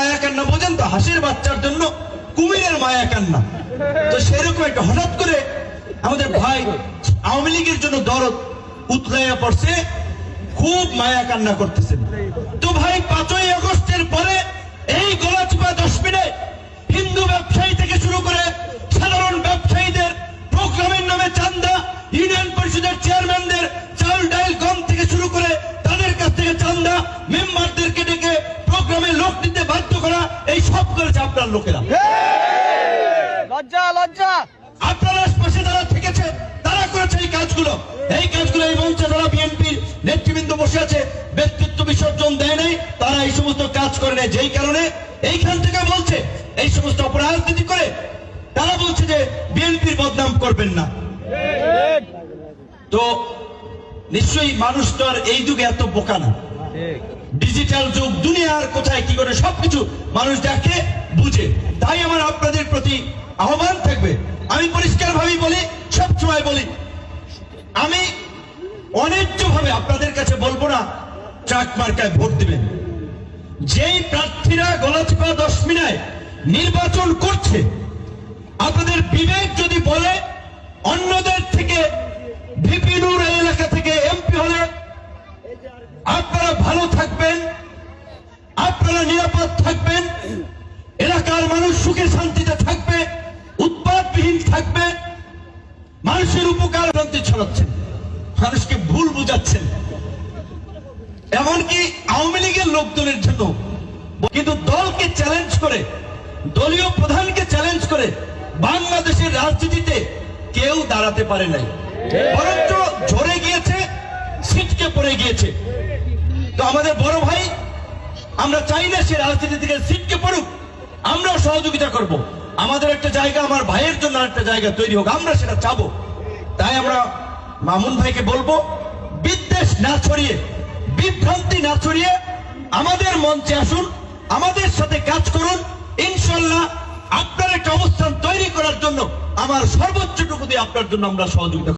মায়া কান্না বোঝেন তো, হাসির বাচ্চার জন্য কুমিরের মায়া কান্না। তো সেরকম একটা হঠাৎ করে আমাদের ভাই আওয়ামী লীগের জন্য দরদ উতলাইয়া পড়ছে, খুব মায়া কান্না করতেছেন। তো ভাই 5ই আগস্টের পরে এই গলাচিপা 10 মিনিট হিন্দু ব্যবসায়ী থেকে শুরু করে সাধারণ ব্যবসায়ীদের প্রোগ্রামের নামে চান্দা, ইউনিয়ন পরিষদের চেয়ারম্যানদের চাল ডাল গম থেকে শুরু করে তাদের কাছ থেকে চান্দা, মেম্বারদেরকে ডেকে প্রোগ্রামে লোক দিতে বাধ্য করা, এই সব করেছে আপনার লোকেরা। লজ্জা লজ্জা। আপনার আশপাশে যারা থেকেছে তারা করেছে এই কাজগুলো। এই মঞ্চে যারা বিএনপির নেতৃবৃন্দ বসে আছে, ব্যক্তিত্ব বিসর্জন দেয় নাই, তারা এই সমস্ত কাজ করে নেয়। যেই কারণে এইখান থেকে বলছে এই সমস্ত অপরাজনীতি করে তারা বলছে যে বিএনপির বদনাম করবেন না। তো নিশ্চয়ই মানুষ তো আর এই যুগে এত বোকা না, ডিজিটাল যুগ, দুনিয়ার কোথায় কি করে সবকিছু মানুষ দেখে বুঝে। তাই আমার আপনাদের প্রতি আহ্বান থাকবে, আমি পরিষ্কার ভাবে বলি, সবসময় বলি, আমি অন্যায্য ভাবে আপনাদের কাছে বলবো না ট্রাক মার্কায় ভোট দিবেন। যেই প্রার্থীরা গলাচিপা 10 মিনিট নির্বাচন করছে, আপনাদের বিবেক যদি বলে অন্যদের থেকে ভিপি নূর এই এলাকা থেকে এমপি হলে আপনারা ভালো থাকবেন, আপনারা নিরাপদ থাকবেন, এলাকার মানুষ সুখে শান্তিতে থাকবে, উৎপাদবিহীন থাকবে, মানুষের উপকার শান্তি ছড়াচ্ছেন, মানুষকে ভুল বুঝাচ্ছেন, এমনকি আওয়ামী লীগের লোকজনের জন্য। কিন্তু দলকে চ্যালেঞ্জ করে, দলীয় প্রধানকে চ্যালেঞ্জ করে বাংলাদেশের রাজনীতিতে কেউ দাঁড়াতে পারে নাই, বরঞ্চ ঝরে গিয়েছে, ছিটকে পড়ে গিয়েছে। তো আমাদের বড় ভাই, আমরা চাই না সে রাজনীতি থেকে ছিটকে পড়ুক, আমরা সহযোগিতা করব। আমাদের একটা জায়গা, আমার ভাইয়ের জন্য একটা জায়গা তৈরি হোক, আমরা সেটা চাবো। তাই আমরা মামুন ভাইকে বলবো, বিদ্বেষ না ছড়িয়ে, বিভ্রান্তি না ছড়িয়ে আমাদের মঞ্চে আসুন, আমাদের সাথে কাজ করুন। ইনশাল্লাহ আপনার একটা অবস্থান তৈরি করার জন্য আমার সর্বোচ্চটুকু দিয়ে আপনার জন্য আমরা সহযোগিতা